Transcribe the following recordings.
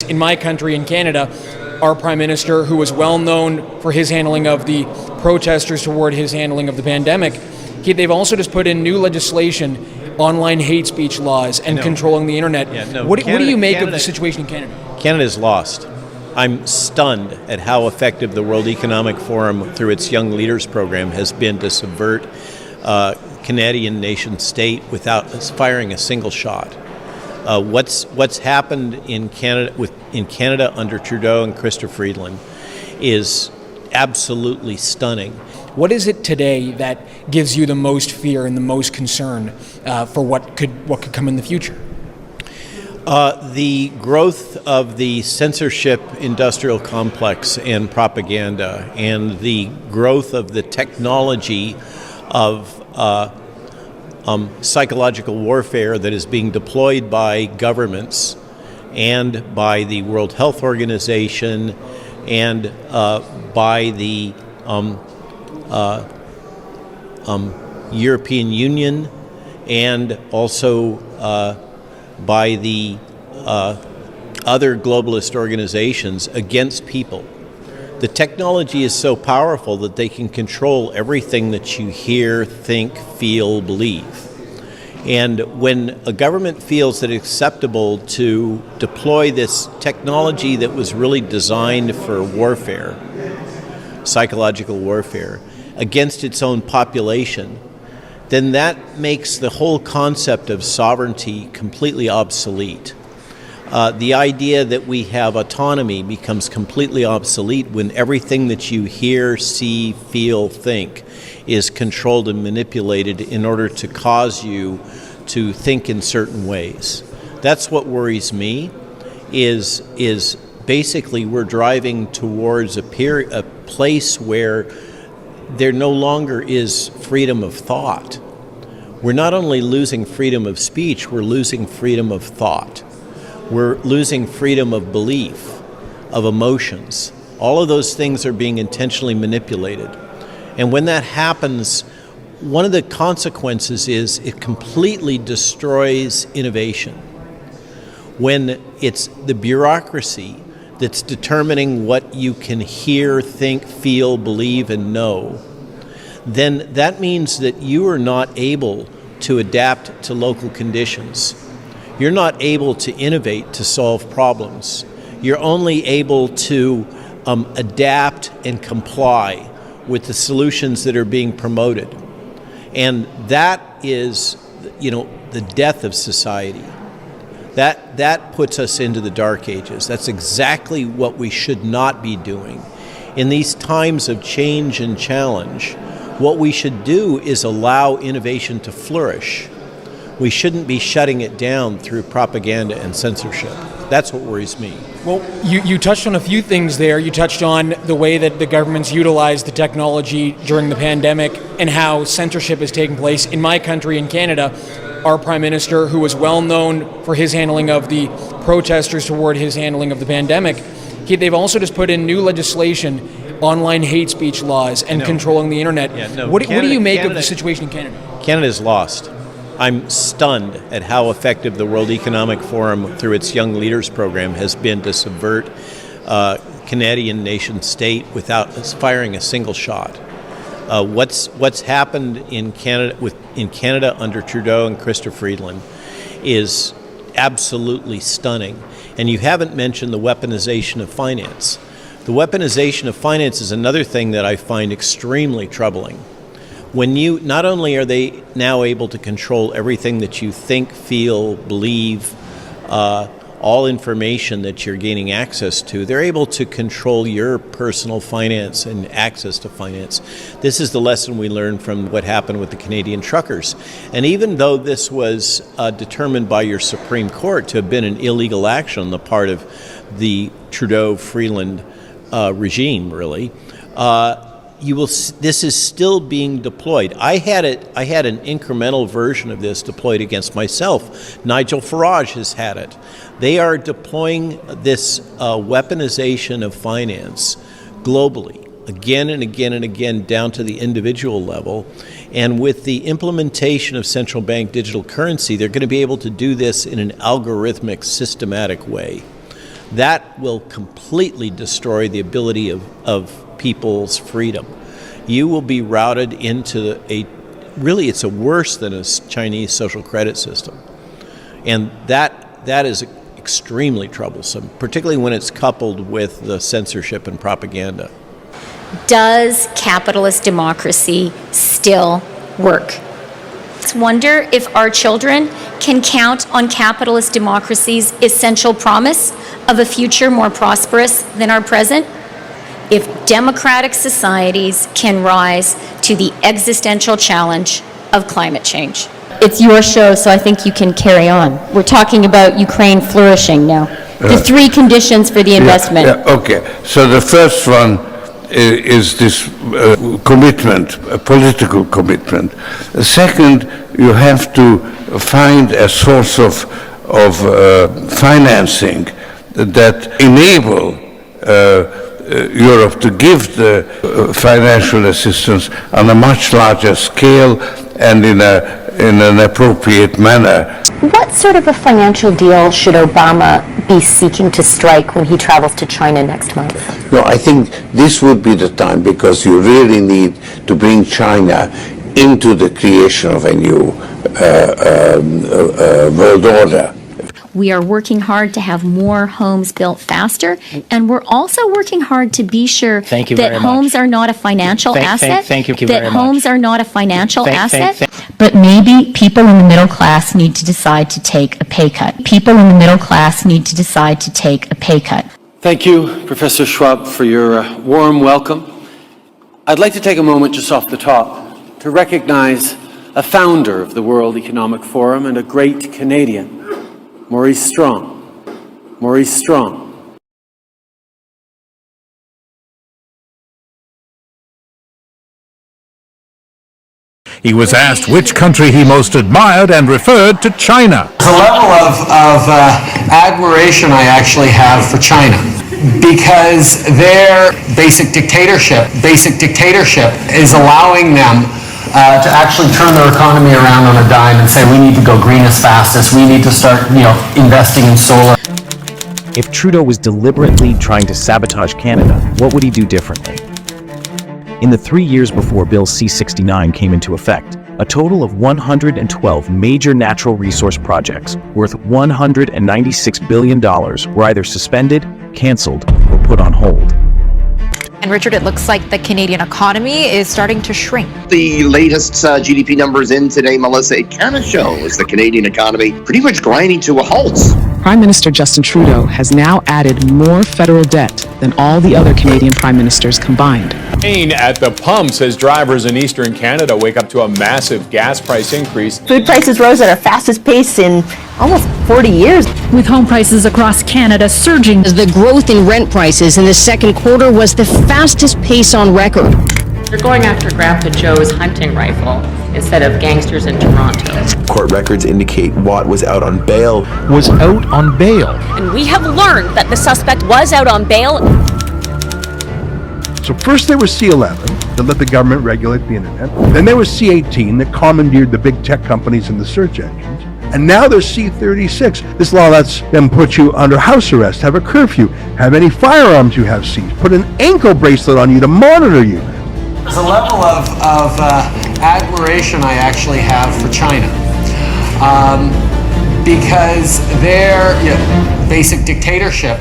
In my country, in Canada, our Prime Minister, who was well known for his handling of the protesters toward his handling of the pandemic, they've also just put in new legislation, online hate speech laws, and controlling the internet. What do you make of the situation in Canada? Canada's lost. I'm stunned at how effective the World Economic Forum, through its Young Leaders program, has been to subvert Canadian nation state without firing a single shot. What's happened in Canada under Trudeau and Chrystia Freeland is absolutely stunning. What is it today that gives you the most fear and the most concern for what could come in the future? The growth of the censorship industrial complex and propaganda, and the growth of the technology of psychological warfare that is being deployed by governments and by the World Health Organization and by the European Union, and also by the other globalist organizations against people. The technology is so powerful that they can control everything that you hear, think, feel, believe. And when a government feels that it's acceptable to deploy this technology that was really designed for warfare, psychological warfare, against its own population, then that makes the whole concept of sovereignty completely obsolete. The idea that we have autonomy becomes completely obsolete when everything that you hear, see, feel, think is controlled and manipulated in order to cause you to think in certain ways. That's what worries me, is basically we're driving towards a place where there no longer is freedom of thought. We're not only losing freedom of speech, we're losing freedom of thought. We're losing freedom of belief, of emotions. All of those things are being intentionally manipulated. And when that happens, one of the consequences is it completely destroys innovation. When it's the bureaucracy that's determining what you can hear, think, feel, believe, and know, then that means that you are not able to adapt to local conditions. You're not able to innovate to solve problems. You're only able to adapt and comply with the solutions that are being promoted. And that is, the death of society. That puts us into the dark ages. That's exactly what we should not be doing. In these times of change and challenge, what we should do is allow innovation to flourish. We shouldn't be shutting it down through propaganda and censorship. That's what worries me. Well, you touched on a few things there. You touched on the way that the government's utilized the technology during the pandemic and how censorship has taken place. In my country, in Canada, our Prime Minister, who was well known for his handling of the protesters toward his handling of the pandemic, they've also just put in new legislation, online hate speech laws, and controlling the internet. What do you make of the situation in Canada? Canada's lost. I'm stunned at how effective the World Economic Forum, through its Young Leaders program, has been to subvert Canadian nation state without firing a single shot. What's happened in Canada under Trudeau and Chrystia Freeland is absolutely stunning. And you haven't mentioned the weaponization of finance. The weaponization of finance is another thing that I find extremely troubling. Not only are they now able to control everything that you think, feel, believe, all information that you're gaining access to, they're able to control your personal finance and access to finance. This is the lesson we learned from what happened with the Canadian truckers. And even though this was determined by your Supreme Court to have been an illegal action on the part of the Trudeau-Freeland regime, really, this is still being deployed. I had an incremental version of this deployed against myself. Nigel Farage has had it. They are deploying this weaponization of finance globally, again and again and again, down to the individual level. And with the implementation of central bank digital currency, they're going to be able to do this in an algorithmic, systematic way. that will completely destroy the ability of people's freedom. You will be routed into it's worse than a Chinese social credit system. And that is extremely troublesome, particularly when it's coupled with the censorship and propaganda. Does capitalist democracy still work? Let's wonder if our children can count on capitalist democracy's essential promise of a future more prosperous than our present. If democratic societies can rise to the existential challenge of climate change. It's your show, so I think you can carry on. We're talking about Ukraine flourishing now. The three conditions for the investment. Okay, so the first one is this commitment, a political commitment. Second, you have to find a source of financing that enable Europe to give the financial assistance on a much larger scale and in an appropriate manner. What sort of a financial deal should Obama be seeking to strike when he travels to China next month? No, I think this would be the time, because you really need to bring China into the creation of a new world order. We are working hard to have more homes built faster, and we're also working hard to be sure that homes are not a financial asset. That homes are not a financial asset. But maybe people in the middle class need to decide to take a pay cut. People in the middle class need to decide to take a pay cut. Thank you, Professor Schwab, for your warm welcome. I'd like to take a moment just off the top to recognize a founder of the World Economic Forum and a great Canadian, Maurice Strong. Maurice Strong. He was asked which country he most admired and referred to China. The level of admiration I actually have for China, because their basic dictatorship is allowing them to actually turn their economy around on a dime and say we need to go green as fast as we need to start, investing in solar. If Trudeau was deliberately trying to sabotage Canada, what would he do differently? In the 3 years before Bill C-69 came into effect, a total of 112 major natural resource projects worth $196 billion were either suspended, canceled, or put on hold. And Richard, it looks like the Canadian economy is starting to shrink. The latest GDP numbers in today, Melissa, it kind of shows the Canadian economy pretty much grinding to a halt. Prime Minister Justin Trudeau has now added more federal debt than all the other Canadian prime ministers combined. Pain at the pumps as drivers in eastern Canada wake up to a massive gas price increase. Food prices rose at our fastest pace in almost 40 years. With home prices across Canada surging. The growth in rent prices in the second quarter was the fastest pace on record. They're going after Grandpa Joe's hunting rifle instead of gangsters in Toronto. Court records indicate Watt was out on bail. And we have learned that the suspect was out on bail. So first there was C-11 that let the government regulate the internet. Then there was C-18 that commandeered the big tech companies and the search engines. And now there's C-36. This law lets them put you under house arrest, have a curfew, have any firearms you have seized, put an ankle bracelet on you to monitor you. There's a level of admiration I actually have for China, because their basic dictatorship.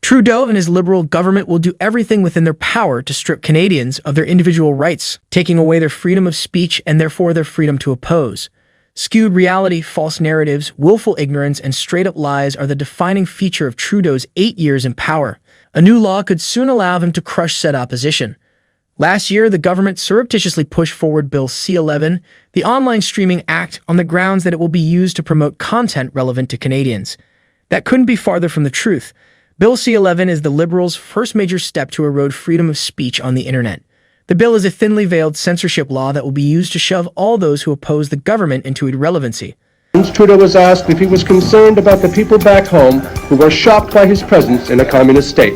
Trudeau and his Liberal government will do everything within their power to strip Canadians of their individual rights, taking away their freedom of speech and therefore their freedom to oppose. Skewed reality, false narratives, willful ignorance, and straight-up lies are the defining feature of Trudeau's 8 years in power. A new law could soon allow him to crush said opposition. Last year, the government surreptitiously pushed forward Bill C-11, the Online Streaming Act, on the grounds that it will be used to promote content relevant to Canadians. That couldn't be farther from the truth. Bill C-11 is the Liberals' first major step to erode freedom of speech on the internet. The bill is a thinly veiled censorship law that will be used to shove all those who oppose the government into irrelevancy. Trudeau was asked if he was concerned about the people back home who were shocked by his presence in a communist state.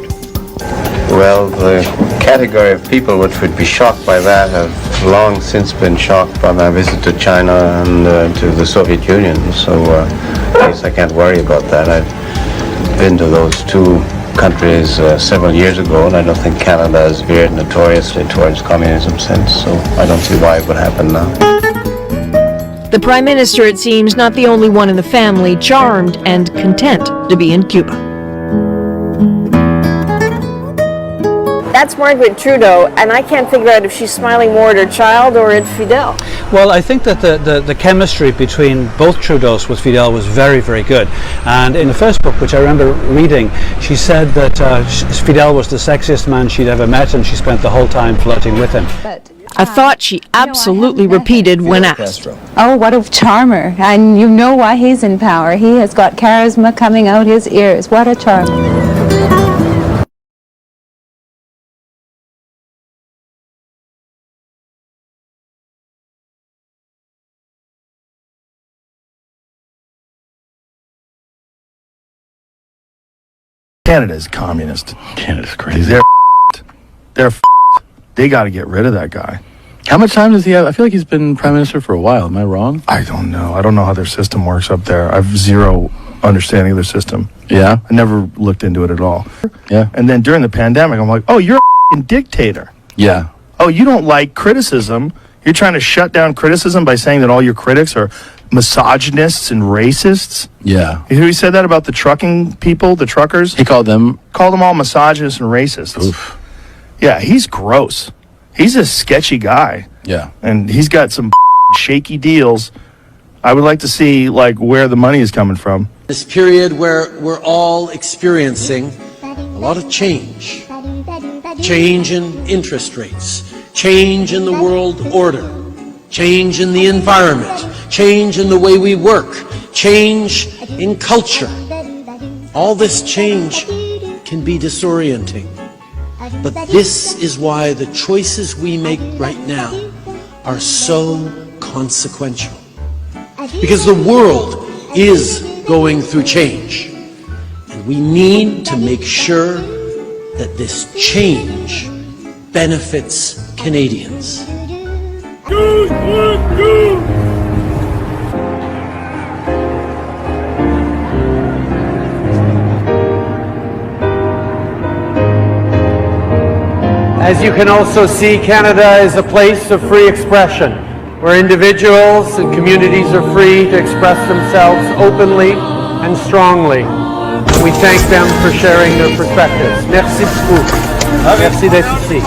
Well, the category of people which would be shocked by that have long since been shocked by my visit to China and to the Soviet Union, so I guess I can't worry about that. I've been to those two countries several years ago, and I don't think Canada has veered notoriously towards communism since, so I don't see why it would happen now. The Prime Minister, it seems, not the only one in the family charmed and content to be in Cuba. That's Margaret Trudeau, and I can't figure out if she's smiling more at her child or at Fidel. Well, I think that the chemistry between both Trudeaus with Fidel was very, very good. And in the first book, which I remember reading, she said that Fidel was the sexiest man she'd ever met, and she spent the whole time flirting with him. A thought she absolutely repeated when asked. Oh, what a charmer. And you know why he's in power. He has got charisma coming out his ears. What a charmer. Canada's communist. Canada's crazy. They're They got to get rid of that guy. How much time does he have? I feel like he's been prime minister for a while. Am I wrong? I don't know. I don't know how their system works up there. I have zero understanding of their system. Yeah? I never looked into it at all. Yeah. And then during the pandemic, I'm like, oh, you're a dictator. Yeah. Oh, you don't like criticism. You're trying to shut down criticism by saying that all your critics are misogynists and racists. Yeah. You hear he said that about the trucking people, the truckers? He called them all misogynists and racists. Oof. Yeah, he's gross. He's a sketchy guy. Yeah. And he's got some shaky deals. I would like to see where the money is coming from. This period where we're all experiencing a lot of change. Change in interest rates, change in the world order, change in the environment, change in the way we work, change in culture. All this change can be disorienting. But this is why the choices we make right now are so consequential. Because the world is going through change. And we need to make sure that this change benefits Canadians. As you can also see, Canada is a place of free expression, where individuals and communities are free to express themselves openly and strongly. We thank them for sharing their perspectives. Merci beaucoup. Merci d'être ici.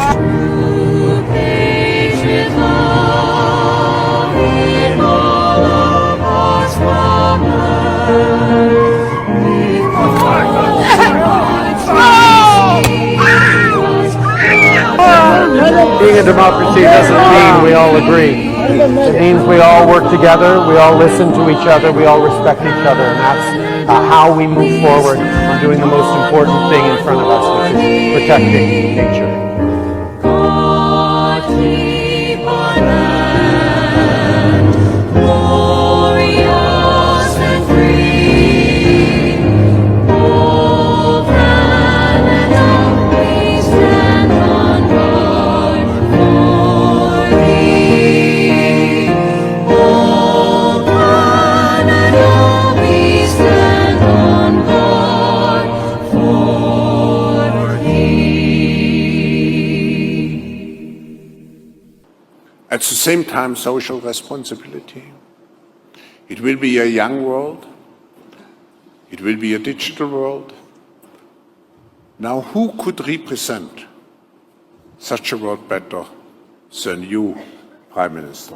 Being a democracy doesn't mean we all agree. It means we all work together, we all listen to each other, we all respect each other, and that's how we move forward on doing the most important thing in front of us, which is protecting nature. At the same time, social responsibility. It will be a young world. It will be a digital world. Now, who could represent such a world better than you, Prime Minister?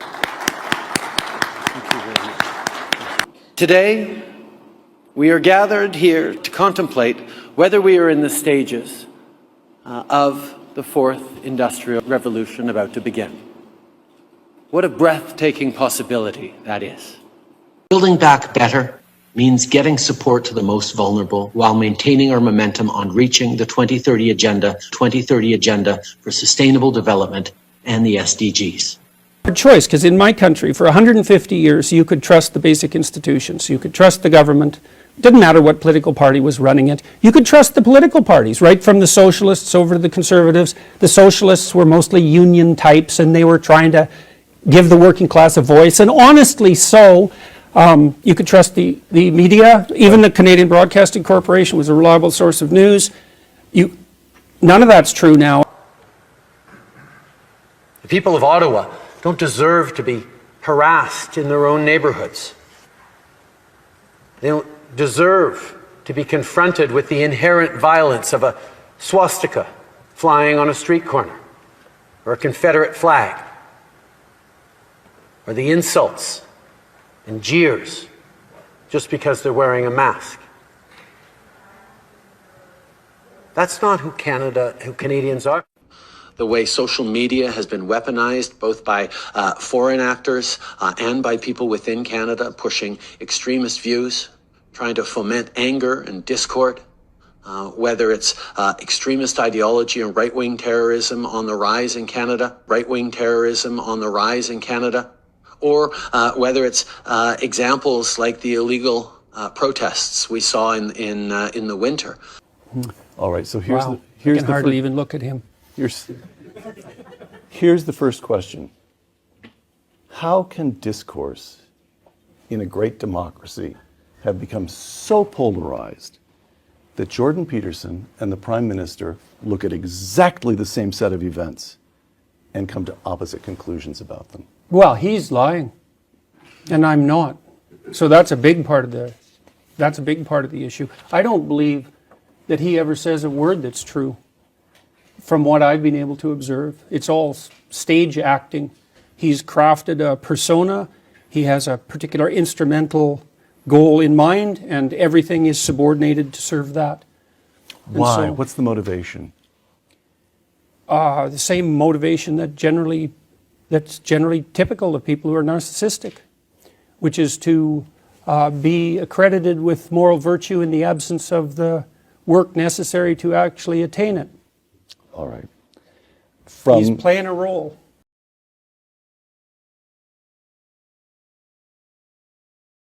Thank you very much. Today, we are gathered here to contemplate whether we are in the stages of the fourth industrial revolution about to begin. What a breathtaking possibility that is. Building back better means getting support to the most vulnerable while maintaining our momentum on reaching the 2030 Agenda for Sustainable Development and the SDGs. choice, because in my country, for 150 years, you could trust the basic institutions. You could trust the government. It didn't matter what political party was running it. You could trust the political parties, right from the socialists over to the conservatives. The socialists were mostly union types, and they were trying to give the working class a voice, and honestly so. You could trust the media. Even the Canadian Broadcasting Corporation was a reliable source of news. None of that's true now. The people of Ottawa don't deserve to be harassed in their own neighborhoods. They don't deserve to be confronted with the inherent violence of a swastika flying on a street corner, or a Confederate flag, or the insults and jeers just because they're wearing a mask. That's not who Canadians are. The way social media has been weaponized both by foreign actors and by people within Canada pushing extremist views, trying to foment anger and discord, whether it's extremist ideology and right-wing terrorism on the rise in Canada, or whether it's examples like the illegal protests we saw in the winter. All right, so I can hardly even look at him. Here's the first question. How can discourse in a great democracy have become so polarized that Jordan Peterson and the Prime Minister look at exactly the same set of events and come to opposite conclusions about them? Well, he's lying, and I'm not. So that's a big part of the issue. I don't believe that he ever says a word that's true. From what I've been able to observe, it's all stage acting. He's crafted a persona. He has a particular instrumental goal in mind, and everything is subordinated to serve that. Why? So, what's the motivation? The same motivation that's generally typical of people who are narcissistic, which is to be accredited with moral virtue in the absence of the work necessary to actually attain it. All right. He's playing a role.